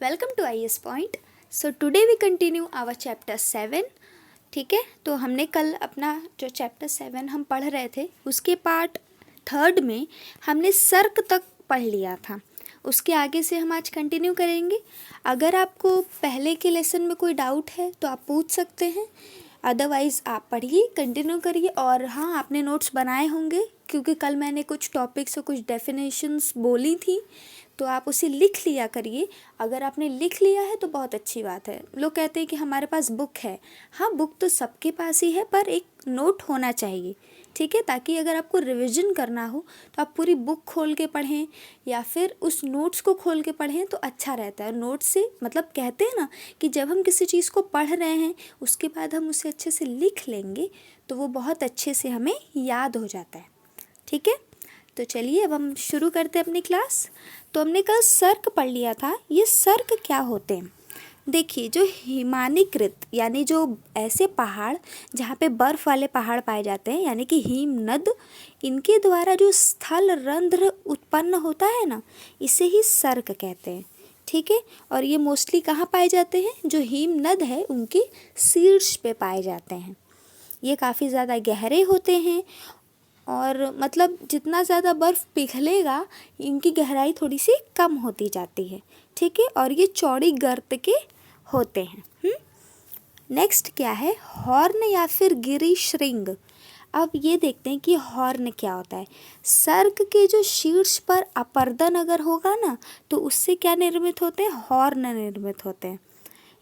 Welcome to IAS point. So today we continue our chapter 7। ठीक है, तो हमने कल अपना जो चैप्टर 7 हम पढ़ रहे थे उसके पार्ट 3 में हमने सर्क तक पढ़ लिया था। उसके आगे से हम आज कंटिन्यू करेंगे। अगर आपको पहले के लेसन में कोई डाउट है तो आप पूछ सकते हैं, अदरवाइज़ आप पढ़िए, कंटिन्यू करिए। और हाँ, आपने नोट्स बनाए होंगे क्योंकि कल मैंने कुछ टॉपिक्स और कुछ डेफिनेशंस बोली थी, तो आप उसे लिख लिया करिए। अगर आपने लिख लिया है तो बहुत अच्छी बात है। लोग कहते हैं कि हमारे पास बुक है। हाँ, बुक तो सबके पास ही है, पर एक नोट होना चाहिए, ठीक है, ताकि अगर आपको रिवीजन करना हो तो आप पूरी बुक खोल के पढ़ें या फिर उस नोट्स को खोल के पढ़ें तो अच्छा रहता है। नोट्स से मतलब कहते हैं ना कि जब हम किसी चीज़ को पढ़ रहे हैं उसके बाद हम उसे अच्छे से लिख लेंगे तो वो बहुत अच्छे से हमें याद हो जाता है। ठीक है, तो चलिए अब हम शुरू करते हैं अपनी क्लास। तो हमने कल सर्क पढ़ लिया था। ये सर्क क्या होते हैं? देखिए, जो हिमानीकृत यानी जो ऐसे पहाड़ जहाँ पे बर्फ़ वाले पहाड़ पाए जाते हैं यानी कि हिमनद, इनके द्वारा जो स्थल रंध्र उत्पन्न होता है ना, इसे ही सर्क कहते हैं। ठीक है, और ये मोस्टली कहाँ पाए जाते हैं? जो हिमनद है उनके शीर्ष पे पाए जाते हैं। ये काफ़ी ज़्यादा गहरे होते हैं और मतलब जितना ज़्यादा बर्फ़ पिघलेगा इनकी गहराई थोड़ी सी कम होती जाती है। ठीक है, और ये चौड़ी गर्त के होते हैं। नेक्स्ट क्या है? हॉर्न या फिर गिरी श्रृंग। अब ये देखते हैं कि हॉर्न क्या होता है। सर्क के जो शीर्ष पर अपर्दन अगर होगा ना तो उससे क्या निर्मित होते हैं? हॉर्न निर्मित होते हैं।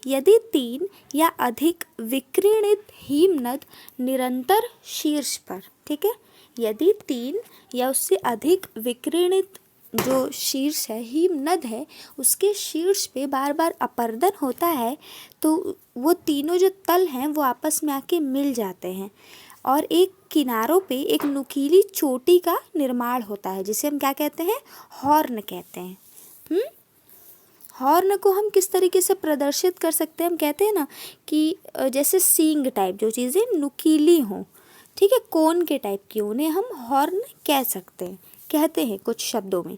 यदि 3 या अधिक विकिरणित हिमनद निरंतर शीर्ष पर, ठीक है, यदि 3 या उससे अधिक विकिरणित जो शीर्ष है, हिमनद है, उसके शीर्ष पे बार बार अपर्दन होता है तो वो तीनों जो तल हैं वो आपस में आके मिल जाते हैं और एक किनारों पे एक नुकीली चोटी का निर्माण होता है जिसे हम क्या कहते हैं? हॉर्न कहते हैं। हॉर्न को हम किस तरीके से प्रदर्शित कर सकते हैं? हम कहते हैं ना कि जैसे सींग टाइप जो चीज़ें नुकीली हों, ठीक है, कोन के टाइप की, उन्हें हम हॉर्न कह सकते हैं, कहते हैं कुछ शब्दों में।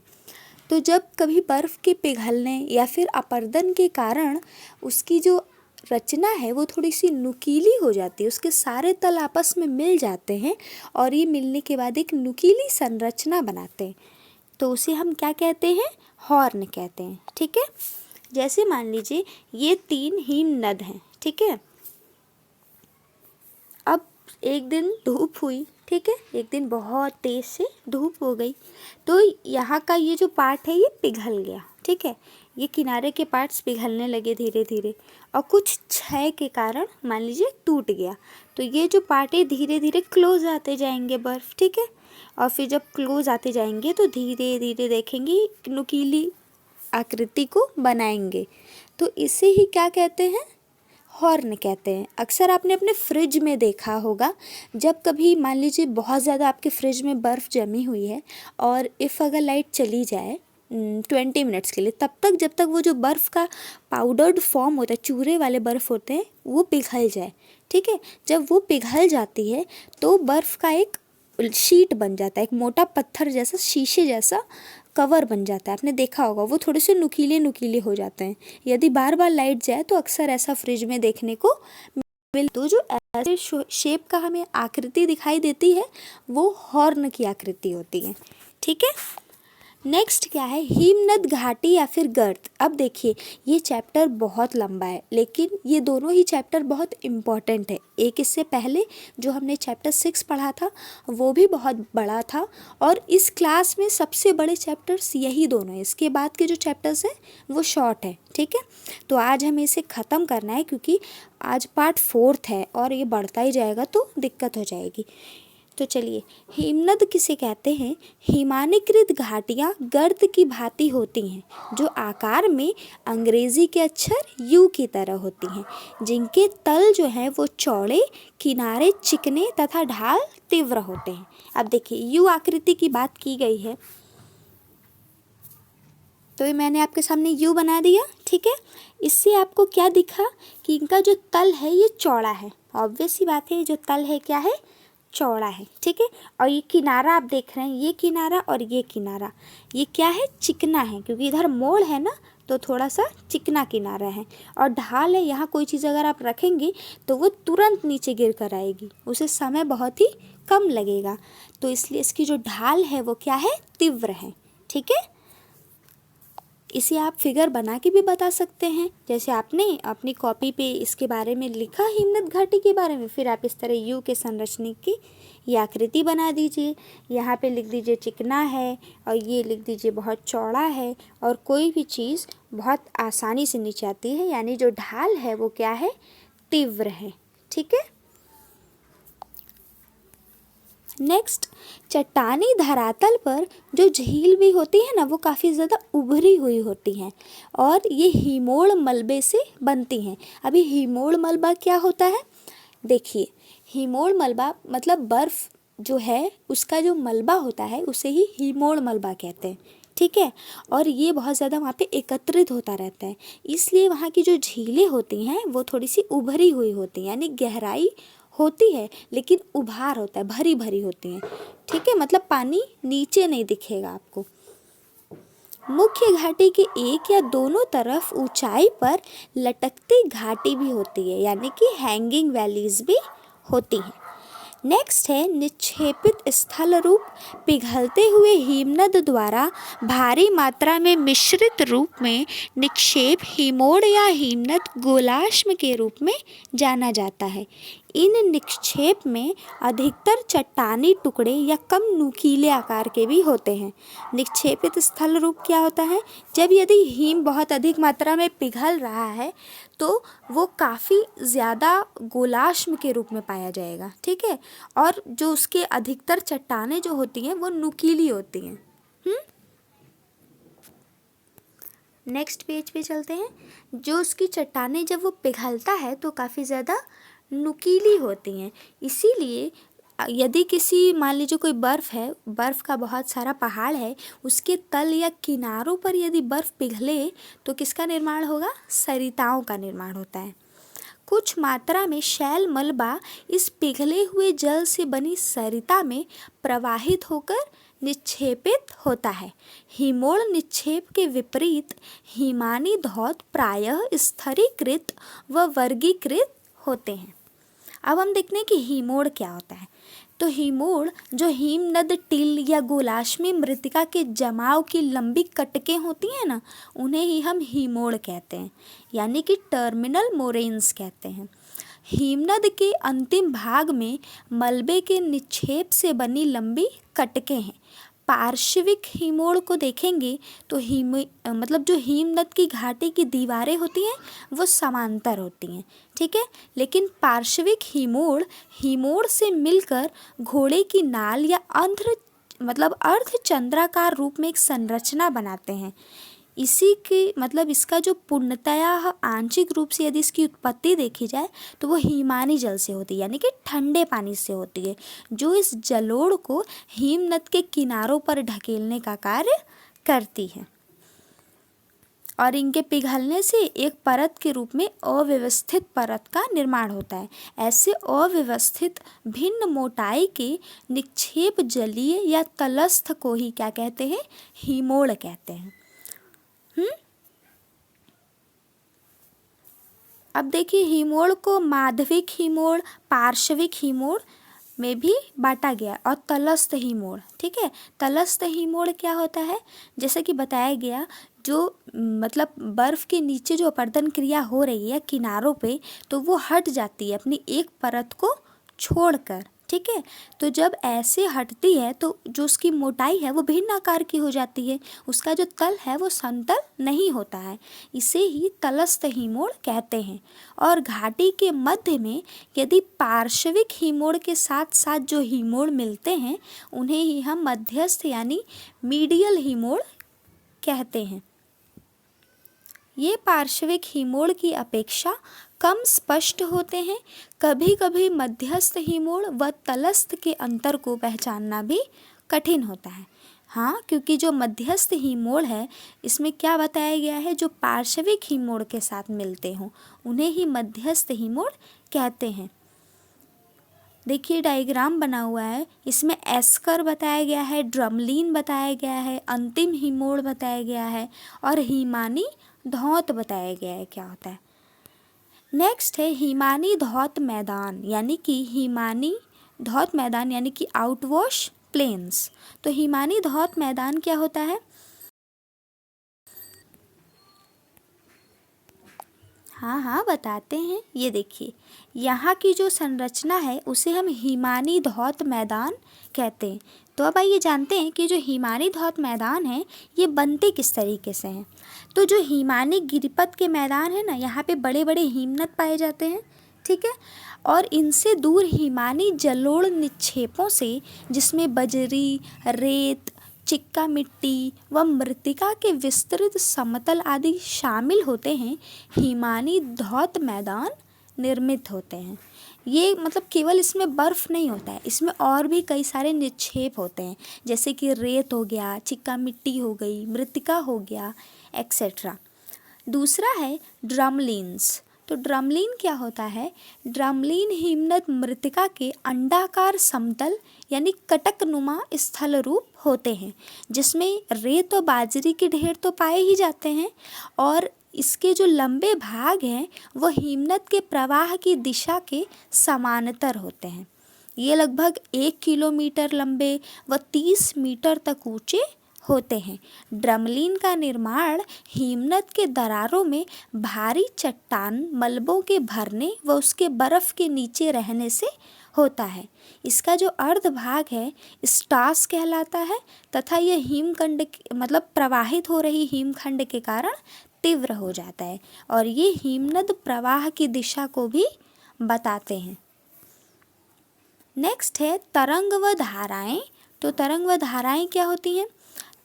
तो जब कभी बर्फ़ के पिघलने या फिर अपर्दन के कारण उसकी जो रचना है वो थोड़ी सी नुकीली हो जाती है, उसके सारे तल आपस में मिल जाते हैं और ये मिलने के बाद एक नुकीली संरचना बनाते हैं, तो उसे हम क्या कहते हैं? हॉर्न कहते हैं। ठीक है, जैसे मान लीजिए ये 3 हिमनद हैं, ठीक है। अब एक दिन धूप हुई, ठीक है, एक दिन बहुत तेज़ से धूप हो गई तो यहाँ का ये जो पार्ट है ये पिघल गया, ठीक है, ये किनारे के पार्ट्स पिघलने लगे धीरे धीरे और कुछ क्षय के कारण मान लीजिए टूट गया, तो ये जो पार्ट है धीरे धीरे क्लोज आते जाएंगे बर्फ़, ठीक है, और फिर जब क्लोज आते जाएंगे तो धीरे धीरे देखेंगे नुकीली आकृति को बनाएंगे, तो इसे ही क्या कहते हैं? हॉर्न कहते हैं। अक्सर आपने अपने फ्रिज में देखा होगा, जब कभी मान लीजिए बहुत ज़्यादा आपके फ्रिज में बर्फ़ जमी हुई है और इफ़ अगर लाइट चली जाए 20 मिनट्स के लिए, तब तक जब तक वो जो बर्फ़ का पाउडर्ड फॉर्म होता है, चूरे वाले बर्फ़ होते हैं, वो पिघल जाए, ठीक है, जब वो पिघल जाती है तो बर्फ़ का एक शीट बन जाता है, एक मोटा पत्थर जैसा, शीशे जैसा कवर बन जाता है। आपने देखा होगा, वो थोड़े से नुकीले नुकीले हो जाते हैं। यदि बार बार लाइट जाए तो अक्सर ऐसा फ्रिज में देखने को मिल, तो जो ऐसे शेप का हमें आकृति दिखाई देती है वो हॉर्न की आकृति होती है। ठीक है, नेक्स्ट क्या है? हिमनद घाटी या फिर गर्त। अब देखिए, ये चैप्टर बहुत लंबा है लेकिन ये दोनों ही चैप्टर बहुत इम्पॉर्टेंट है। एक इससे पहले जो हमने चैप्टर 6 पढ़ा था वो भी बहुत बड़ा था और इस क्लास में सबसे बड़े चैप्टर्स यही दोनों हैं। इसके बाद के जो चैप्टर्स हैं वो शॉर्ट है, ठीक है, तो आज हमें इसे ख़त्म करना है क्योंकि आज पार्ट 4 है और ये बढ़ता ही जाएगा तो दिक्कत हो जाएगी। तो चलिए, हिमनद किसे कहते हैं? हिमानीकृत घाटियाँ गर्त की भांति होती हैं जो आकार में अंग्रेजी के अक्षर यू की तरह होती हैं, जिनके तल जो हैं वो चौड़े, किनारे चिकने तथा ढाल तीव्र होते हैं। अब देखिए, यू आकृति की बात की गई है तो ये मैंने आपके सामने यू बना दिया, ठीक है। इससे आपको क्या दिखा कि इनका जो तल है ये चौड़ा है। ऑब्वियस सी बात है, जो तल है क्या है? चौड़ा है, ठीक है। और ये किनारा आप देख रहे हैं, ये किनारा और ये किनारा, ये क्या है? चिकना है, क्योंकि इधर मोड़ है ना तो थोड़ा सा चिकना किनारा है, और ढाल है, यहाँ कोई चीज़ अगर आप रखेंगे तो वो तुरंत नीचे गिर कर आएगी, उसे समय बहुत ही कम लगेगा। तो इसलिए इसकी जो ढाल है वो क्या है, तीव्र है। ठीक है, इसे आप फिगर बना के भी बता सकते हैं, जैसे आपने अपनी कॉपी पे इसके बारे में लिखा हिमनद घाटी के बारे में, फिर आप इस तरह यू के संरचना की ये आकृति बना दीजिए। यहाँ पे लिख दीजिए चिकना है, और ये लिख दीजिए बहुत चौड़ा है, और कोई भी चीज़ बहुत आसानी से नीचे आती है, यानी जो ढाल है वो क्या है, तीव्र है। ठीक है, नेक्स्ट, चट्टानी धरातल पर जो झील भी होती है ना, वो काफ़ी ज़्यादा उभरी हुई होती हैं, और ये हिमोड़ मलबे से बनती हैं। अभी हिमोड़ मलबा क्या होता है, देखिए, हिमोड़ मलबा मतलब बर्फ़ जो है उसका जो मलबा होता है उसे ही हिमोड़ मलबा कहते हैं। ठीक है, और ये बहुत ज़्यादा वहाँ पे एकत्रित होता रहता है, इसलिए वहाँ की जो झीलें होती हैं वो थोड़ी सी उभरी हुई होती हैं, यानी गहराई होती है लेकिन उभार होता है, भरी भरी होती हैं। ठीक है, मतलब पानी नीचे नहीं दिखेगा आपको। मुख्य घाटी के एक या दोनों तरफ ऊंचाई पर लटकती घाटी भी होती है, यानी कि हैंगिंग वैलीज भी होती हैं। नेक्स्ट है निक्षेपित स्थल रूप, पिघलते हुए हिमनद द्वारा भारी मात्रा में मिश्रित रूप में निक्षेप हिमोड़ या हिमनद गोलाश्म के रूप में जाना जाता है। इन निक्षेप में अधिकतर चट्टानी टुकड़े या कम नुकीले आकार के भी होते हैं। निक्षेपित स्थल रूप क्या होता है, जब यदि हिम बहुत अधिक मात्रा में पिघल रहा है तो वो काफ़ी ज़्यादा गोलाश्म के रूप में पाया जाएगा। ठीक है, और जो उसके अधिकतर चट्टानें जो होती हैं वो नुकीली होती हैं। नेक्स्ट पेज पे चलते हैं। जो उसकी चट्टानें जब वो पिघलता है तो काफ़ी ज़्यादा नुकीली होती हैं, इसीलिए यदि किसी मान लीजिए कोई बर्फ़ है, बर्फ़ का बहुत सारा पहाड़ है, उसके तल या किनारों पर यदि बर्फ़ पिघले तो किसका निर्माण होगा, सरिताओं का निर्माण होता है। कुछ मात्रा में शैल मलबा इस पिघले हुए जल से बनी सरिता में प्रवाहित होकर निक्षेपित होता है। हिमोड़ निक्षेप के विपरीत हिमानी धौत प्रायः स्थरीकृत व वर्गीकृत होते हैं। अब हम देखते हैं कि हिमोड़ क्या होता है। तो हिमोड़ जो हिमनद टिल या गोलाश्मी मृतिका के जमाव की लंबी कटकें होती हैं ना, उन्हें ही हम हिमोड़ कहते हैं, यानी कि टर्मिनल मोरेन्स कहते हैं। हिमनद के अंतिम भाग में मलबे के निक्षेप से बनी लंबी कटकें हैं। पार्श्विक हिमोड़ को देखेंगे तो मतलब जो हिमनद की घाटी की दीवारें होती हैं वो समांतर होती हैं। ठीक है, लेकिन पार्श्विक हिमोड़ से मिलकर घोड़े की नाल या अर्धचंद्राकार रूप में एक संरचना बनाते हैं। इसी के मतलब इसका जो पूर्णतया आंशिक रूप से यदि इसकी उत्पत्ति देखी जाए तो वो हिमानी जल से होती है, यानी कि ठंडे पानी से होती है, जो इस जलोढ़ को हिमनद के किनारों पर ढकेलने का कार्य करती है, और इनके पिघलने से एक परत के रूप में अव्यवस्थित परत का निर्माण होता है। ऐसे अव्यवस्थित भिन्न मोटाई के निक्षेप जलीय या तलस्थ को ही क्या कहते हैं, हिमोड़ कहते हैं। अब देखिए, हिमोड़ को माध्यमिक हिमोड़, पार्श्विक हिमोड़ में भी बांटा गया, और तलस्थ हिमोड़। ठीक है, तलस्थ हिमोड़ क्या होता है, जैसा कि बताया गया, जो मतलब बर्फ़ के नीचे जो अपर्दन क्रिया हो रही है किनारों पे, तो वो हट जाती है अपनी एक परत को छोड़कर। ठीक है, तो जब ऐसे हटती है तो जो उसकी मोटाई है वो भिन्न आकार की हो जाती है, उसका जो तल है वो समतल नहीं होता है, इसे ही तलस्थ हिमोड़ कहते हैं। और घाटी के मध्य में यदि पार्श्विक हिमोड़ के साथ साथ जो हिमोड़ मिलते हैं उन्हें ही हम मध्यस्थ यानी मीडियल हिमोड़ कहते हैं। ये पार्श्विक हिमोड़ की अपेक्षा कम स्पष्ट होते हैं। कभी कभी मध्यस्थ हिमोड़ व तलस्थ के अंतर को पहचानना भी कठिन होता है। हाँ, क्योंकि जो मध्यस्थ हिमोड़ है इसमें क्या बताया गया है, जो पार्श्विक हिमोड़ के साथ मिलते हों उन्हें ही मध्यस्थ हिमोड़ कहते हैं। देखिए, डायग्राम बना हुआ है, इसमें एस्कर बताया गया है, ड्रमलीन बताया गया है, अंतिम हिमोड़ बताया गया है, और हिमानी धौत बताया गया है क्या होता है। नेक्स्ट है हिमानी धौत मैदान, यानी कि हिमानी धौत मैदान यानी कि आउटवॉश प्लेन्स। तो हिमानी धौत मैदान क्या होता है? हाँ हाँ बताते हैं। ये देखिए, यहाँ की जो संरचना है उसे हम हिमानी धौत मैदान कहते हैं। तो अब आइए जानते हैं कि जो हिमानी धौत मैदान है ये बनते किस तरीके से हैं। तो जो हिमानी गिरिपथ के मैदान है ना, यहाँ पे बड़े बड़े हिमनद पाए जाते हैं, ठीक है। और इनसे दूर हिमानी जलोढ़ निक्षेपों से, जिसमें बजरी, रेत, चिक्का मिट्टी व मृत्तिका के विस्तृत समतल आदि शामिल होते हैं, हिमानी धौत मैदान निर्मित होते हैं। ये मतलब केवल इसमें बर्फ़ नहीं होता है, इसमें और भी कई सारे निक्षेप होते हैं, जैसे कि रेत हो गया, चिक्का मिट्टी हो गई, मृत्तिका हो गया, एक्सेट्रा। दूसरा है ड्रमलिन्स। तो ड्रमलिन क्या होता है? ड्रमलिन हिमनद मृत्तिका के अंडाकार समतल यानी कटकनुमा स्थल रूप होते हैं, जिसमें रेत और बाजरी के ढेर तो पाए ही जाते हैं, और इसके जो लंबे भाग हैं वो हिमनद के प्रवाह की दिशा के समानांतर होते हैं। ये लगभग 1 किलोमीटर लंबे व 30 मीटर तक ऊंचे होते हैं। ड्रमलिन का निर्माण हिमनद के दरारों में भारी चट्टान मलबों के भरने व उसके बर्फ के नीचे रहने से होता है। इसका जो अर्ध भाग है स्टास कहलाता है, तथा यह हिमखंड मतलब प्रवाहित हो रही हिमखंड के कारण तीव्र हो जाता है, और ये हिमनद प्रवाह की दिशा को भी बताते हैं। नेक्स्ट है तरंग व धाराएं। तो तरंग व धाराएं क्या होती हैं?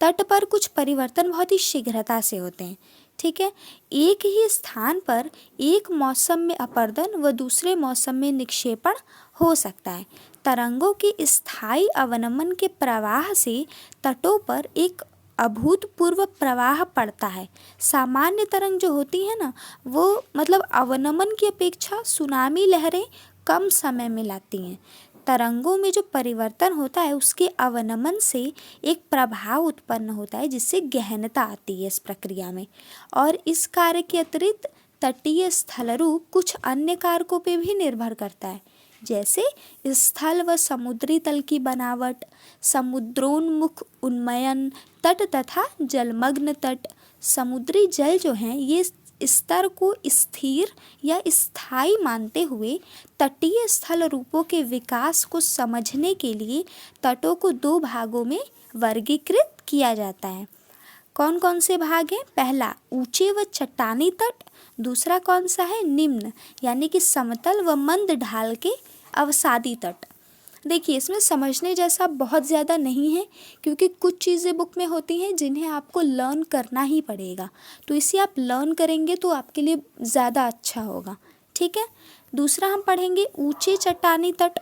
तट पर कुछ परिवर्तन बहुत ही शीघ्रता से होते हैं, ठीक है। एक ही स्थान पर एक मौसम में अपर्दन व दूसरे मौसम में निक्षेपण हो सकता है। तरंगों के स्थायी अवनमन के प्रवाह से तटों पर एक अभूतपूर्व प्रवाह पड़ता है। सामान्य तरंग जो होती है ना, वो मतलब अवनमन की अपेक्षा सुनामी लहरें कम समय में लाती हैं। तरंगों में जो परिवर्तन होता है उसके अवनमन से एक प्रभाव उत्पन्न होता है, जिससे गहनता आती है इस प्रक्रिया में। और इस कार्य के अतिरिक्त तटीय स्थल रूप कुछ अन्य कारकों पे भी निर्भर करता है, जैसे स्थल व समुद्री तल की बनावट, समुद्रोन्मुख उन्नयन तट तथा जलमग्न तट। समुद्री जल जो हैं ये स्तर को स्थिर या स्थायी मानते हुए तटीय स्थल रूपों के विकास को समझने के लिए तटों को 2 भागों में वर्गीकृत किया जाता है। कौन कौन से भाग हैं? पहला ऊंचे व चट्टानी तट, दूसरा कौन सा है? निम्न यानी कि समतल व मंद ढाल के अवसादी तट। देखिए, इसमें समझने जैसा बहुत ज़्यादा नहीं है, क्योंकि कुछ चीज़ें बुक में होती हैं जिन्हें आपको लर्न करना ही पड़ेगा, तो इसे आप लर्न करेंगे तो आपके लिए ज़्यादा अच्छा होगा, ठीक है। दूसरा हम पढ़ेंगे ऊंचे चट्टानी तट।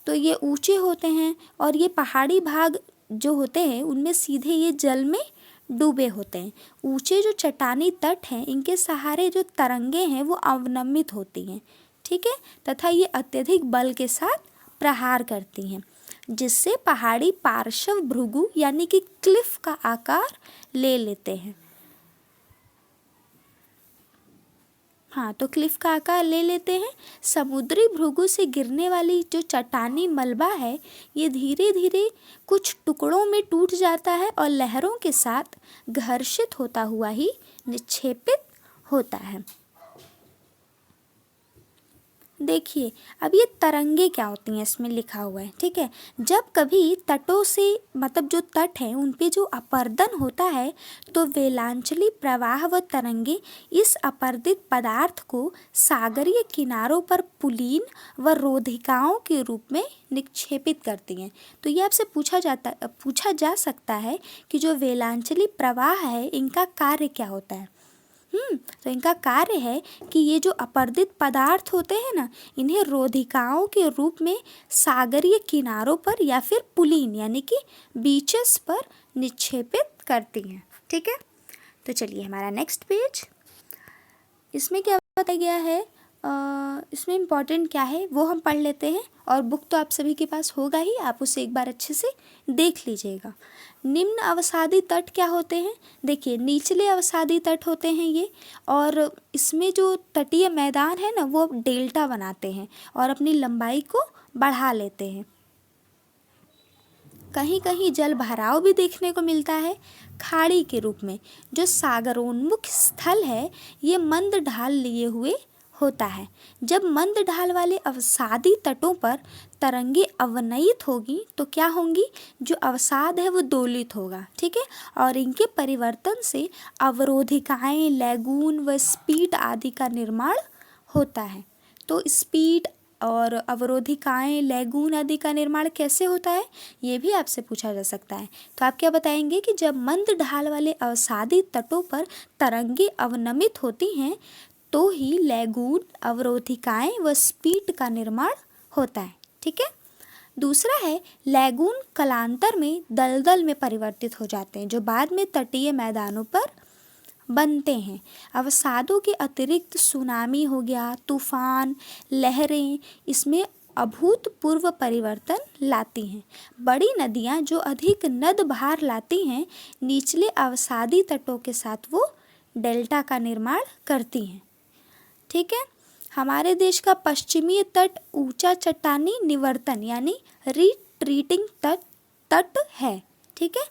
तो ये ऊंचे होते हैं और ये पहाड़ी भाग जो होते हैं उनमें सीधे ये जल में डूबे होते हैं। ऊंचे जो चट्टानी तट हैं इनके सहारे जो तरंगे हैं वो अवनमित होती हैं, ठीक है, तथा ये अत्यधिक बल के साथ प्रहार करती हैं, जिससे पहाड़ी पार्श्व भृगु यानी कि क्लिफ का आकार ले लेते हैं। हाँ, तो क्लिफ का आकार ले लेते हैं। समुद्री भृगु से गिरने वाली जो चट्टानी मलबा है ये धीरे धीरे कुछ टुकड़ों में टूट जाता है और लहरों के साथ घर्षित होता हुआ ही निक्षेपित होता है। देखिए, अब ये तरंगे क्या होती हैं इसमें लिखा हुआ है, ठीक है। जब कभी तटों से मतलब जो तट हैं उन पे जो अपर्दन होता है तो वेलांचली प्रवाह व तरंगे इस अपर्दित पदार्थ को सागरीय किनारों पर पुलीन व रोधिकाओं के रूप में निक्षेपित करती हैं। तो ये आपसे पूछा जा सकता है कि जो वेलांचली प्रवाह है इनका कार्य क्या होता है। तो इनका कार्य है कि ये जो अपर्दित पदार्थ होते हैं ना इन्हें रोधिकाओं के रूप में सागरीय किनारों पर या फिर पुलीन यानी कि बीचेस पर निक्षेपित करती हैं, ठीक है। तो चलिए हमारा नेक्स्ट पेज, इसमें क्या बताया गया है? इसमें इम्पॉर्टेंट क्या है वो हम पढ़ लेते हैं, और बुक तो आप सभी के पास होगा ही, आप उसे एक बार अच्छे से देख लीजिएगा। निम्न अवसादी तट क्या होते हैं? देखिए, निचले अवसादी तट होते हैं ये, और इसमें जो तटीय मैदान है ना वो डेल्टा बनाते हैं और अपनी लंबाई को बढ़ा लेते हैं। कहीं कहीं जल भराव भी देखने को मिलता है खाड़ी के रूप में। जो सागरोन्मुख स्थल है ये मंद ढाल लिए हुए होता है। जब मंद ढाल वाले अवसादी तटों पर तरंगे अवनयित होगी तो क्या होंगी? जो अवसाद है वो दोलित होगा, ठीक है, और इनके परिवर्तन से अवरोधिकाएं, लैगून व स्पीट आदि का निर्माण होता है। तो स्पीट और अवरोधिकाएं, लैगून आदि का निर्माण कैसे होता है ये भी आपसे पूछा जा सकता है। तो आप क्या बताएंगे कि जब मंद ढाल वाले अवसादी तटों पर तरंगे अवनमित होती हैं तो ही लैगून, अवरोधिकाएं व स्पीट का निर्माण होता है, ठीक है। दूसरा है लैगून कालांतर में दलदल में परिवर्तित हो जाते हैं जो बाद में तटीय मैदानों पर बनते हैं। अवसादों के अतिरिक्त सुनामी हो गया, तूफान, लहरें इसमें अभूतपूर्व परिवर्तन लाती हैं। बड़ी नदियाँ जो अधिक नद भार लाती हैं निचले अवसादी तटों के साथ वो डेल्टा का निर्माण करती हैं, ठीक है। हमारे देश का पश्चिमी तट ऊंचा चट्टानी निवर्तन यानी रिट्रीटिंग तट है, ठीक है।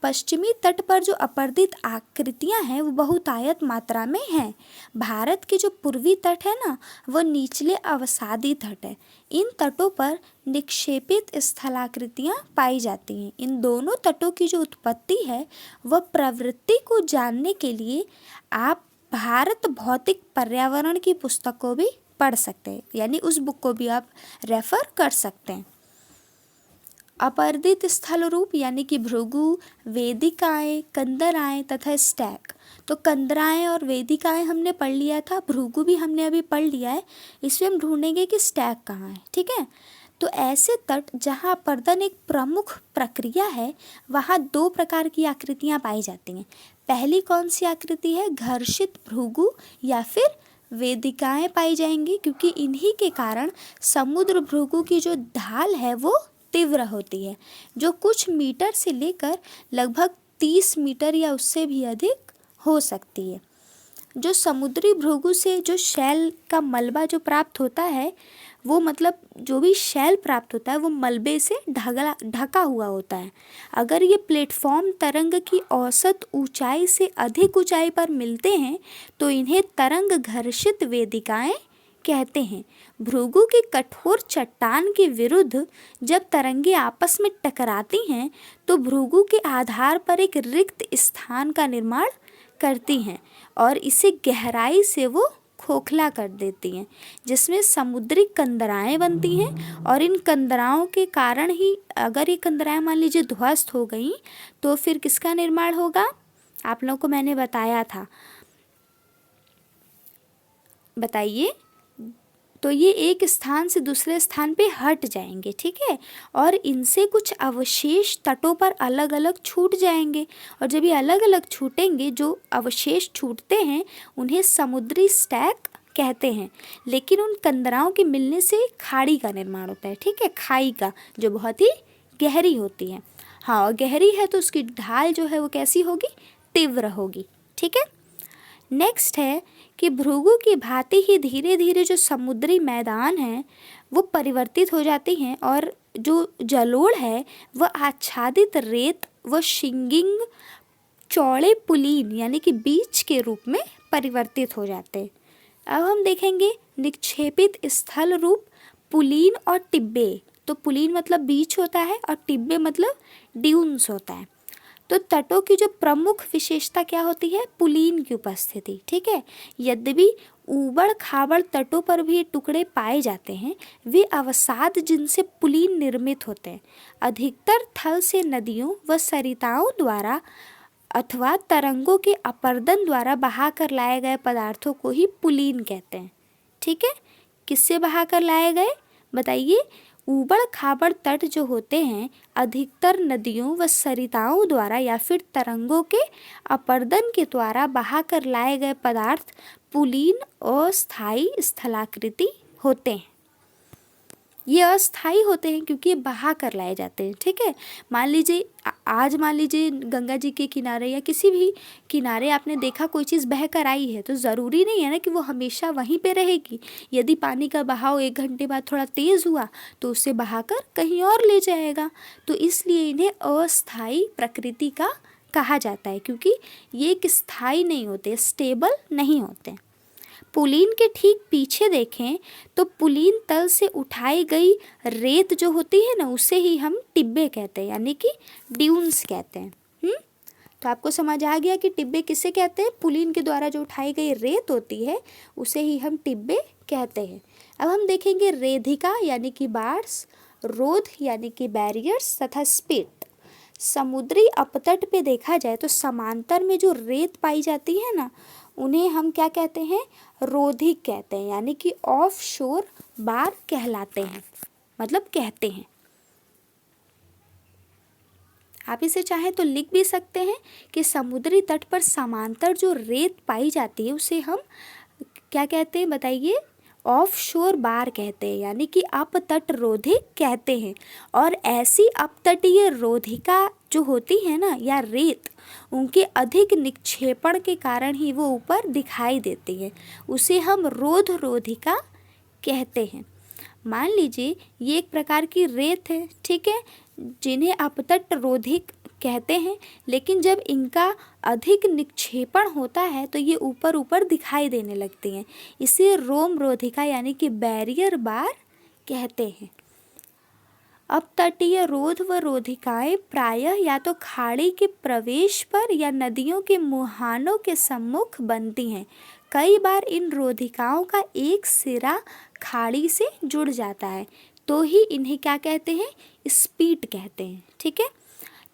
पश्चिमी तट पर जो अपरदित आकृतियां हैं वो बहुतायत मात्रा में हैं। भारत के जो पूर्वी तट है ना वो निचले अवसादी तट है। इन तटों पर निक्षेपित स्थलाकृतियां पाई जाती हैं। इन दोनों तटों की जो उत्पत्ति है वह प्रवृत्ति को जानने के लिए आप भारत भौतिक पर्यावरण की पुस्तक को भी पढ़ सकते हैं, यानी उस बुक को भी आप रेफर कर सकते हैं। अपरदित स्थल रूप यानी कि भृगु, वेदिकाएं, कंदराएं तथा स्टैक। तो कंदराएं और वेदिकाएं हमने पढ़ लिया था, भृगु भी हमने अभी पढ़ लिया है। इसमें हम ढूंढेंगे कि स्टैक कहाँ है, ठीक है। तो ऐसे तट जहाँ अपर्दन एक प्रमुख प्रक्रिया है वहाँ दो प्रकार की आकृतियाँ पाई जाती हैं। पहली कौन सी आकृति है? घर्षित भृगु या फिर वेदिकाएं पाई जाएंगी, क्योंकि इन्हीं के कारण समुद्र भृगु की जो ढाल है वो तीव्र होती है, जो कुछ मीटर से लेकर लगभग 30 मीटर या उससे भी अधिक हो सकती है। जो समुद्री भृगु से जो शैल का मलबा जो प्राप्त होता है वो मतलब जो भी शैल प्राप्त होता है वो मलबे से ढका हुआ होता है। अगर ये प्लेटफॉर्म तरंग की औसत ऊंचाई से अधिक ऊंचाई पर मिलते हैं तो इन्हें तरंग घर्षित वेदिकाएं कहते हैं। भृगु की कठोर चट्टान के विरुद्ध जब तरंगे आपस में टकराती हैं तो भृगु के आधार पर एक रिक्त स्थान का निर्माण करती हैं और इसे गहराई से वो खोखला कर देती हैं, जिसमें समुद्री कंदराएं बनती हैं। और इन कंदराओं के कारण ही अगर ये कंदराएं मान लीजिए ध्वस्त हो गई तो फिर किसका निर्माण होगा? आप लोगों को मैंने बताया था, बताइए। तो ये एक स्थान से दूसरे स्थान पे हट जाएंगे, ठीक है, और इनसे कुछ अवशेष तटों पर अलग अलग छूट जाएंगे। और जब ये अलग अलग छूटेंगे, जो अवशेष छूटते हैं उन्हें समुद्री स्टैक कहते हैं। लेकिन उन कंदराओं के मिलने से खाड़ी का निर्माण होता है, ठीक है, खाई का, जो बहुत ही गहरी होती है। हाँ, और गहरी है तो उसकी ढाल जो है वो कैसी होगी? तीव्र होगी, ठीक है। नेक्स्ट है कि भृगु की भांति ही धीरे धीरे जो समुद्री मैदान हैं वो परिवर्तित हो जाती हैं और जो जलोढ़ है वह आच्छादित रेत व शिंगिंग चौड़े पुलीन यानी कि बीच के रूप में परिवर्तित हो जाते हैं। अब हम देखेंगे निक्षेपित स्थल रूप पुलीन और टिब्बे। तो पुलीन मतलब बीच होता है और टिब्बे मतलब ड्यून्स होता है। तो तटों की जो प्रमुख विशेषता क्या होती है? पुलीन की उपस्थिति, ठीक है। यद्यपि ऊबड़ खाबड़ तटों पर भी टुकड़े पाए जाते हैं, वे अवसाद जिनसे पुलीन निर्मित होते हैं। अधिकतर थल से नदियों व सरिताओं द्वारा अथवा तरंगों के अपर्दन द्वारा बहाकर लाए गए पदार्थों को ही पुलीन कहते हैं, ठीक है। किससे बहाकर लाए गए बताइए? ऊबड़ खाबड़ तट जो होते हैं अधिकतर नदियों व सरिताओं द्वारा या फिर तरंगों के अपर्दन के द्वारा बहाकर लाए गए पदार्थ पुलीन अस्थायी स्थलाकृति होते हैं। ये अस्थायी होते हैं क्योंकि ये बहा कर लाए जाते हैं। ठीक है, मान लीजिए आज मान लीजिए गंगा जी के किनारे या किसी भी किनारे आपने देखा कोई चीज़ बह कर आई है, तो ज़रूरी नहीं है ना कि वो हमेशा वहीं पे रहेगी। यदि पानी का बहाव 1 घंटे बाद थोड़ा तेज़ हुआ तो उसे बहाकर कहीं और ले जाएगा। तो इसलिए इन्हें अस्थायी प्रकृति का कहा जाता है, क्योंकि ये एक स्थायी नहीं होते, स्टेबल नहीं होते। पुलीन के ठीक पीछे देखें तो पुलीन तल से उठाई गई रेत जो होती है ना, उसे ही हम टिब्बे कहते हैं, यानी कि ड्यून्स कहते हैं। तो आपको समझ आ गया कि टिब्बे किसे कहते हैं? पुलीन के द्वारा जो उठाई गई रेत होती है उसे ही हम टिब्बे कहते हैं। अब हम देखेंगे रेधिका यानी कि बार्स, रोध यानी कि बैरियर्स तथा स्पिट। समुद्री अपतट पे देखा जाए तो समांतर में जो रेत पाई जाती है ना, उन्हें हम क्या कहते हैं? रोधिक कहते हैं, यानी कि ऑफ शोर बार कहलाते हैं, मतलब कहते हैं। आप इसे चाहे तो लिख भी सकते हैं कि समुद्री तट पर समांतर जो रेत पाई जाती है उसे हम क्या कहते हैं बताइए? ऑफ शोर बार कहते हैं, यानी कि अपतट रोधिक कहते हैं। और ऐसी अपतटीय रोधिका जो होती है ना, या रेत, उनके अधिक निक्षेपण के कारण ही वो ऊपर दिखाई देती है, उसे हम रोध रोधिका कहते हैं। मान लीजिए ये एक प्रकार की रेत है, ठीक है, जिन्हें अपतट रोधिक कहते हैं, लेकिन जब इनका अधिक निक्षेपण होता है तो ये ऊपर ऊपर दिखाई देने लगती हैं, इसे रोम रोधिका यानी कि बैरियर बार कहते हैं। अपतटीय रोध व रोधिकाएं प्रायः या तो खाड़ी के प्रवेश पर या नदियों के मुहानों के सम्मुख बनती हैं। कई बार इन रोधिकाओं का एक सिरा खाड़ी से जुड़ जाता है, तो ही इन्हें क्या कहते हैं? स्पीट कहते हैं। ठीक है,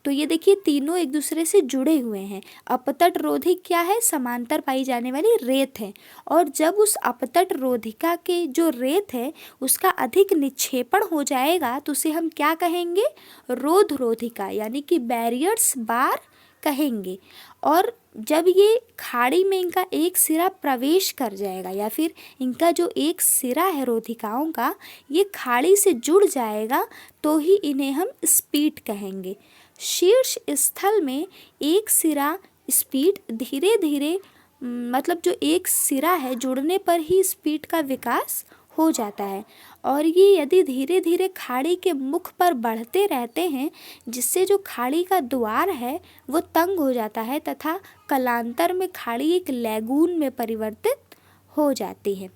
तो ये देखिए तीनों एक दूसरे से जुड़े हुए हैं। अपतट रोधिक क्या है? समांतर पाई जाने वाली रेत है, और जब उस अपतट रोधिका के जो रेत है उसका अधिक निक्षेपण हो जाएगा तो उसे हम क्या कहेंगे? रोध रोधिका यानी कि बैरियर्स बार कहेंगे। और जब ये खाड़ी में इनका एक सिरा प्रवेश कर जाएगा, या फिर इनका जो एक सिरा है रोधिकाओं का, ये खाड़ी से जुड़ जाएगा, तो ही इन्हें हम स्पीट कहेंगे। शीर्ष स्थल में एक सिरा स्पीट धीरे धीरे मतलब जो एक सिरा है जुड़ने पर ही स्पीट का विकास हो जाता है, और ये यदि धीरे धीरे खाड़ी के मुख पर बढ़ते रहते हैं, जिससे जो खाड़ी का द्वार है वो तंग हो जाता है तथा कालांतर में खाड़ी एक लैगून में परिवर्तित हो जाती है।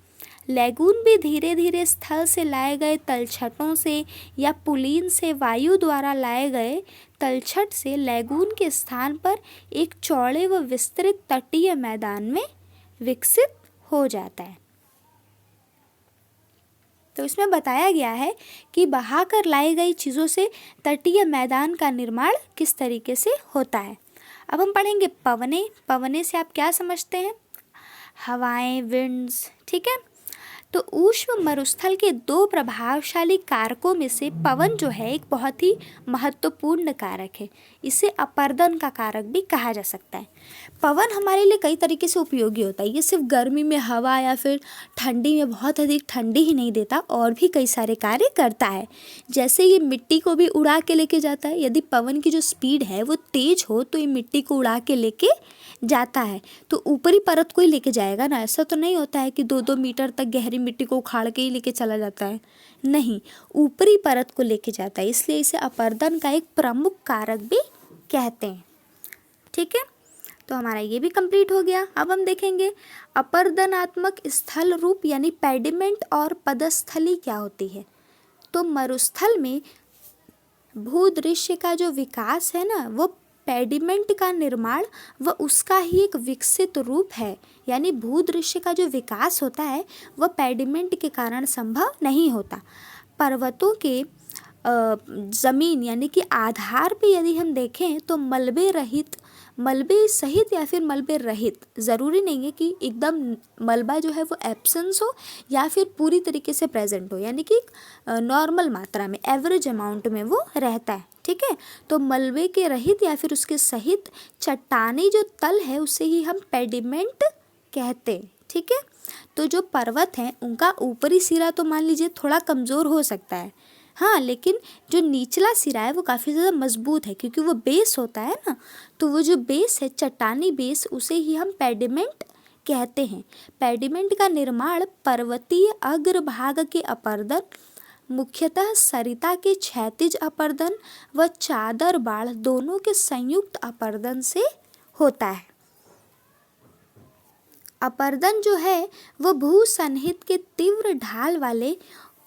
लैगून भी धीरे धीरे स्थल से लाए गए तलछटों से या पुलीन से वायु द्वारा लाए गए तलछट से लैगून के स्थान पर एक चौड़े व विस्तृत तटीय मैदान में विकसित हो जाता है। तो इसमें बताया गया है कि बहाकर लाई गई चीज़ों से तटीय मैदान का निर्माण किस तरीके से होता है। अब हम पढ़ेंगे पवने। पवने से आप क्या समझते हैं? हवाएं, विंड्स। ठीक है, तो ऊष्म मरुस्थल के 2 प्रभावशाली कारकों में से पवन जो है एक बहुत ही महत्वपूर्ण कारक है। इसे अपर्दन का कारक भी कहा जा सकता है। पवन हमारे लिए कई तरीके से उपयोगी होता है। ये सिर्फ गर्मी में हवा या फिर ठंडी में बहुत अधिक ठंडी ही नहीं देता, और भी कई सारे कार्य करता है। जैसे ये मिट्टी को भी उड़ा के लेके जाता है। यदि पवन की जो स्पीड है वो तेज हो तो ये मिट्टी को उड़ा के लेके जाता है। तो ऊपरी परत को ही लेके जाएगा ना, ऐसा तो नहीं होता है कि 2-2 मीटर तक गहरी मिट्टी को उखाड़ के ही लेके चला जाता है। नहीं, ऊपरी परत को लेके जाता है, इसलिए इसे अपर्दन का एक प्रमुख कारक भी कहते हैं। ठीक है, तो हमारा ये भी कंप्लीट हो गया। अब हम देखेंगे अपर्दनात्मक स्थल रूप यानी पेडिमेंट और पदस्थली क्या होती है। तो मरुस्थल में भूदृश्य का जो विकास है ना, वो पेडिमेंट का निर्माण व उसका ही एक विकसित रूप है। यानी भूदृश्य का जो विकास होता है वह पेडिमेंट के कारण संभव नहीं होता। पर्वतों के ज़मीन यानी कि आधार पे यदि हम देखें तो मलबे सहित या फिर मलबे रहित, ज़रूरी नहीं है कि एकदम मलबा जो है वो एब्सेंस हो या फिर पूरी तरीके से प्रेजेंट हो, यानी कि नॉर्मल मात्रा में, एवरेज अमाउंट में वो रहता है। ठीक है, तो मलबे के रहित या फिर उसके सहित चट्टानी जो तल है उसे ही हम पेडिमेंट कहते हैं। ठीक है। तो जो पर्वत हैं उनका ऊपरी सिरा तो मान लीजिए थोड़ा कमज़ोर हो सकता है, हाँ, लेकिन जो निचला सिरा है वो काफ़ी ज़्यादा मजबूत है, क्योंकि वो बेस होता है ना। तो वो जो बेस है, चट्टानी बेस, उसे ही हम पेडिमेंट कहते हैं। पेडिमेंट का निर्माण पर्वतीय अग्रभाग के अपर्दन, मुख्यतः सरिता के क्षैतिज अपर्दन व चादर बाढ़ दोनों के संयुक्त अपर्दन से होता है। अपर्दन जो है वो भूसन्निहित के तीव्र ढाल वाले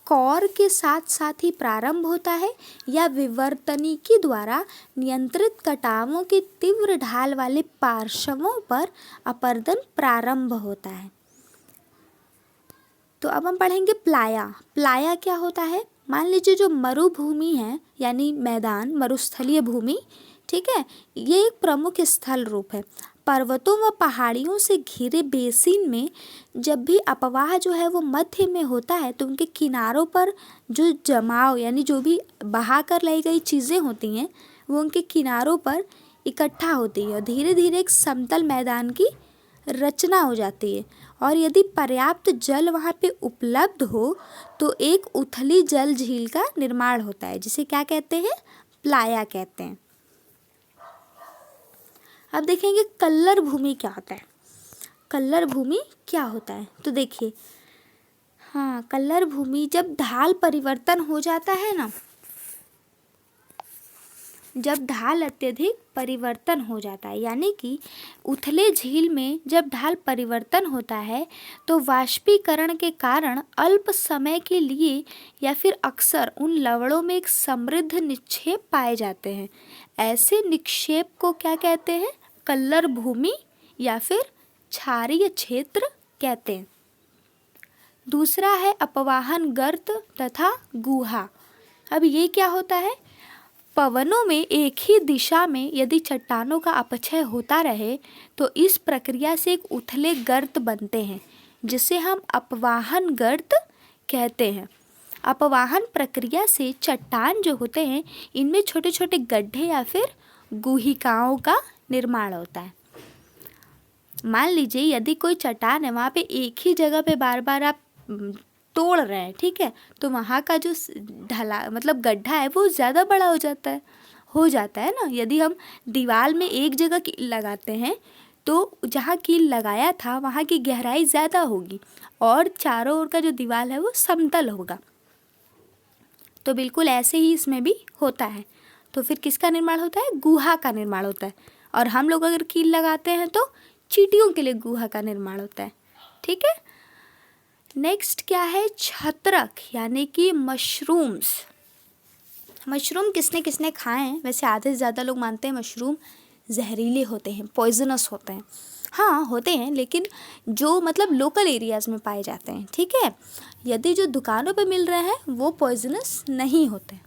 कौर के साथ साथ ही प्रारंभ होता है या विवर्तनिकी द्वारा नियंत्रित कटावों के तीव्र ढाल वाले पार्श्वों पर अपर्दन प्रारंभ होता है। तो अब हम पढ़ेंगे प्लाया। प्लाया क्या होता है? मान लीजिए जो मरुभूमि है यानी मैदान, मरुस्थलीय भूमि, ठीक है, ये एक प्रमुख स्थल रूप है। पर्वतों व पहाड़ियों से घिरे बेसिन में जब भी अपवाह जो है वो मध्य में होता है तो उनके किनारों पर जो जमाव यानी जो भी बहा कर लाई गई चीज़ें होती हैं वो उनके किनारों पर इकट्ठा होती है और धीरे धीरे एक समतल मैदान की रचना हो जाती है। और यदि पर्याप्त जल वहाँ पे उपलब्ध हो तो एक उथली जल झील का निर्माण होता है, जिसे क्या कहते हैं? प्लाया कहते हैं। अब देखेंगे कल्लर भूमि क्या होता है। कल्लर भूमि क्या होता है तो देखिए, हाँ, कल्लर भूमि जब ढाल परिवर्तन हो जाता है ना, जब ढाल अत्यधिक परिवर्तन हो जाता है, यानी कि उथले झील में जब ढाल परिवर्तन होता है तो वाष्पीकरण के कारण अल्प समय के लिए या फिर अक्सर उन लवणों में एक समृद्ध निक्षेप पाए जाते हैं। ऐसे निक्षेप को क्या कहते हैं? कल्लर भूमि या फिर क्षारीय क्षेत्र कहते हैं। दूसरा है अपवाहन गर्त तथा गुहा। अब ये क्या होता है? पवनों में एक ही दिशा में यदि चट्टानों का अपक्षय होता रहे तो इस प्रक्रिया से एक उथले गर्त बनते हैं, जिसे हम अपवाहन गर्त कहते हैं। अपवाहन प्रक्रिया से चट्टान जो होते हैं इनमें छोटे छोटे गड्ढे या फिर गुहिकाओं का निर्माण होता है। मान लीजिए यदि कोई चट्टान है, वहाँ पे एक ही जगह पे बार बार आप तोड़ रहे हैं, ठीक है, तो वहाँ का जो ढला मतलब गड्ढा है वो ज़्यादा बड़ा हो जाता है ना। यदि हम दीवार में एक जगह कील लगाते हैं तो जहाँ कील लगाया था वहाँ की गहराई ज़्यादा होगी और चारों ओर का जो दीवार है वो समतल होगा। तो बिल्कुल ऐसे ही इसमें भी होता है। तो फिर किसका निर्माण होता है? गुहा का निर्माण होता है। और हम लोग अगर कील लगाते हैं तो चींटियों के लिए गुहा का निर्माण होता है, ठीक है। नेक्स्ट क्या है? छत्रक यानी कि मशरूम्स। मशरूम किसने किसने खाए हैं? वैसे आधे से ज़्यादा लोग मानते हैं मशरूम जहरीले होते हैं, पॉइजनस होते हैं। हाँ, होते हैं, लेकिन जो मतलब लोकल एरियाज़ में पाए जाते हैं, ठीक है। यदि जो दुकानों पे मिल रहे हैं वो पॉइजनस नहीं होते।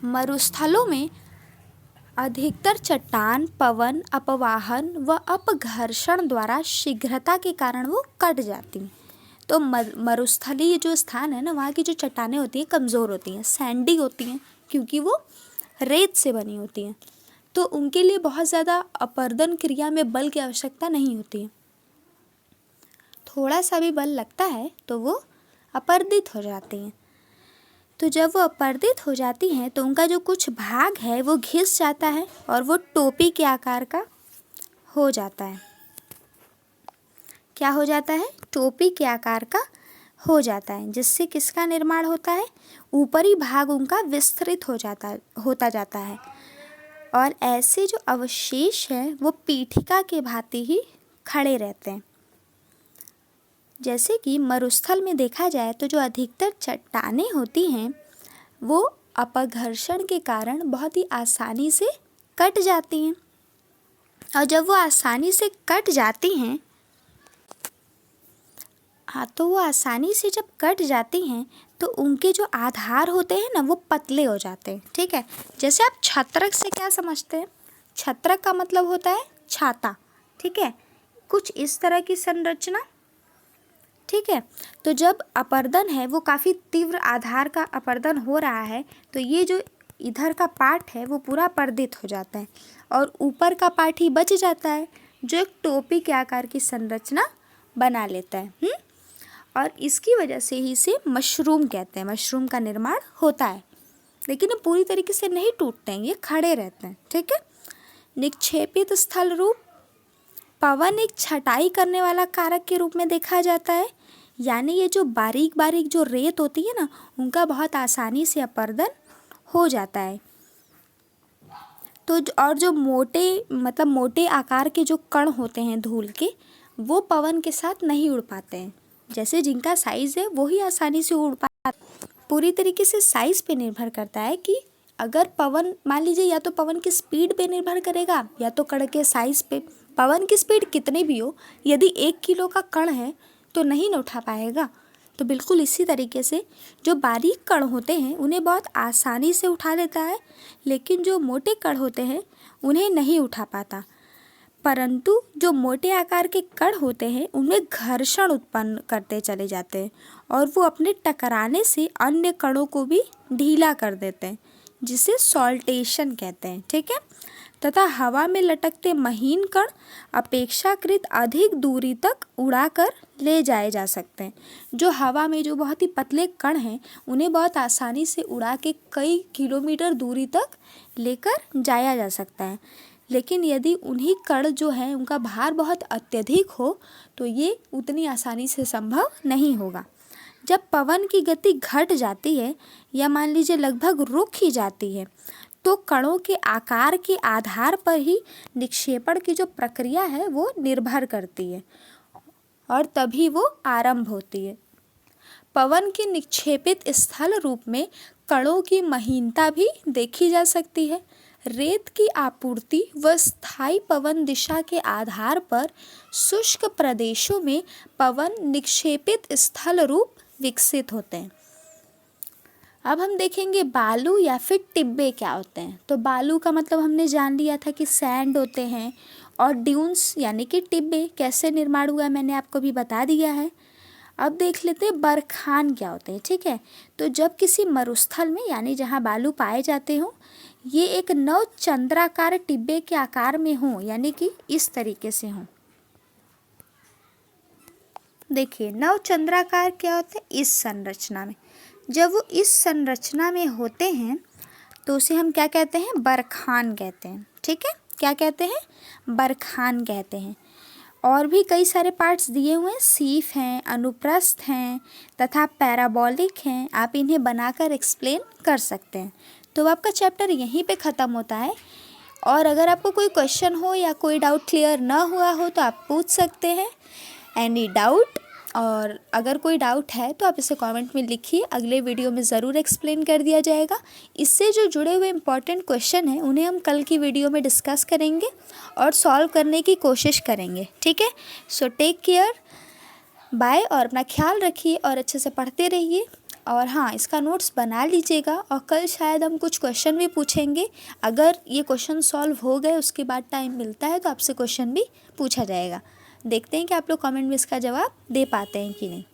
मरुस्थलों में अधिकतर चट्टान पवन, अपवाहन व अपघर्षण द्वारा शीघ्रता के कारण वो कट जाती हैं। तो मरुस्थलीय जो स्थान है ना, वहाँ की जो चट्टानें होती हैं कमज़ोर होती हैं, सैंडी होती हैं, क्योंकि वो रेत से बनी होती हैं। तो उनके लिए बहुत ज़्यादा अपर्दन क्रिया में बल की आवश्यकता नहीं होती है। थोड़ा सा भी बल लगता है तो वो अपर्दित हो जाती हैं। तो जब वो अपर्दित हो जाती हैं तो उनका जो कुछ भाग है वो घिस जाता है और वो टोपी के आकार का हो जाता है। क्या हो जाता है? टोपी के आकार का हो जाता है, जिससे किसका निर्माण होता है? ऊपरी भाग उनका विस्तृत होता जाता है और ऐसे जो अवशेष हैं वो पीठिका के भांति ही खड़े रहते हैं। जैसे कि मरुस्थल में देखा जाए तो जो अधिकतर चट्टानें होती हैं वो अपघर्षण के कारण बहुत ही आसानी से कट जाती हैं। और जब वो आसानी से कट जाती हैं, तो वो आसानी से जब कट जाती हैं तो उनके जो आधार होते हैं ना वो पतले हो जाते हैं, ठीक है। जैसे आप छत्रक से क्या समझते हैं? छत्रक का मतलब होता है छाता, ठीक है, कुछ इस तरह की संरचना, ठीक है। तो जब अपर्दन है वो काफ़ी तीव्र आधार का अपर्दन हो रहा है तो ये जो इधर का पार्ट है वो पूरा अपर्दित हो जाता है और ऊपर का पार्ट ही बच जाता है। जो एक टोपी के आकार की संरचना बना लेता है। और इसकी वजह से ही इसे मशरूम कहते हैं, मशरूम का निर्माण होता है। लेकिन ये पूरी तरीके से नहीं टूटते हैं, ये खड़े रहते हैं। ठीक है। निक्षेपित स्थल रूप, पवन एक छटाई करने वाला कारक के रूप में देखा जाता है, यानी ये जो बारीक बारीक जो रेत होती है ना, उनका बहुत आसानी से अपरदन हो जाता है। तो और जो मोटे आकार के जो कण होते हैं धूल के, वो पवन के साथ नहीं उड़ पाते हैं। जैसे जिनका साइज़ है वो ही आसानी से उड़ पाते। पूरी तरीके से साइज़ पे निर्भर करता है कि अगर पवन, मान लीजिए, या तो पवन की स्पीड पे निर्भर करेगा या तो कण के साइज़ पे। पवन की स्पीड कितनी भी हो, यदि 1 किलो का कण है तो नहीं न उठा पाएगा। तो बिल्कुल इसी तरीके से जो बारीक कण होते हैं उन्हें बहुत आसानी से उठा लेता है, लेकिन जो मोटे कण होते हैं उन्हें नहीं उठा पाता। परंतु जो मोटे आकार के कण होते हैं उनमें घर्षण उत्पन्न करते चले जाते हैं और वो अपने टकराने से अन्य कणों को भी ढीला कर देते हैं, जिसे सॉल्टेशन कहते हैं। ठीक है। तथा हवा में लटकते महीन कण अपेक्षाकृत अधिक दूरी तक उड़ाकर ले जाए जा सकते हैं। जो हवा में जो बहुत ही पतले कण हैं उन्हें बहुत आसानी से उड़ा के कई किलोमीटर दूरी तक लेकर जाया जा सकता है। लेकिन यदि उन्हीं कण जो हैं उनका भार बहुत अत्यधिक हो तो ये उतनी आसानी से संभव नहीं होगा। जब पवन की गति घट जाती है या मान लीजिए लगभग रुक ही जाती है, तो कणों के आकार के आधार पर ही निक्षेपण की जो प्रक्रिया है वो निर्भर करती है और तभी वो आरंभ होती है। पवन के निक्षेपित स्थल रूप में कणों की महीनता भी देखी जा सकती है। रेत की आपूर्ति व स्थायी पवन दिशा के आधार पर शुष्क प्रदेशों में पवन निक्षेपित स्थल रूप विकसित होते हैं। अब हम देखेंगे बालू या फिर टिब्बे क्या होते हैं। तो बालू का मतलब हमने जान लिया था कि सैंड होते हैं, और ड्यून्स यानी कि टिब्बे कैसे निर्माण हुआ मैंने आपको भी बता दिया है। अब देख लेते हैं बरखान क्या होते हैं। ठीक है। तो जब किसी मरुस्थल में यानी जहाँ बालू पाए जाते हों, ये एक नवचंद्राकार टिब्बे के आकार में हों, यानी कि इस तरीके से हों। देखिए नवचंद्राकार क्या होते हैं, इस संरचना में। जब वो इस संरचना में होते हैं तो उसे हम क्या कहते हैं, बरखान कहते हैं। ठीक है। क्या कहते हैं, बरखान कहते हैं। और भी कई सारे पार्ट्स दिए हुए हैं, सीफ हैं, अनुप्रस्थ हैं तथा पैराबोलिक हैं। आप इन्हें बनाकर एक्सप्लेन कर सकते हैं। तो आपका चैप्टर यहीं पे ख़त्म होता है। और अगर आपको कोई क्वेश्चन हो या कोई डाउट क्लियर ना हुआ हो तो आप पूछ सकते हैं, एनी डाउट। और अगर कोई डाउट है तो आप इसे कमेंट में लिखिए, अगले वीडियो में ज़रूर एक्सप्लेन कर दिया जाएगा। इससे जो जुड़े हुए इम्पॉर्टेंट क्वेश्चन हैं उन्हें हम कल की वीडियो में डिस्कस करेंगे और सॉल्व करने की कोशिश करेंगे। ठीक है। सो टेक केयर, बाय, और अपना ख्याल रखिए और अच्छे से पढ़ते रहिए। और हाँ, इसका नोट्स बना लीजिएगा और कल शायद हम कुछ क्वेश्चन भी पूछेंगे। अगर ये क्वेश्चन सॉल्व हो गए उसके बाद टाइम मिलता है तो आपसे क्वेश्चन भी पूछा जाएगा। देखते हैं कि आप लोग कमेंट में इसका जवाब दे पाते हैं कि नहीं।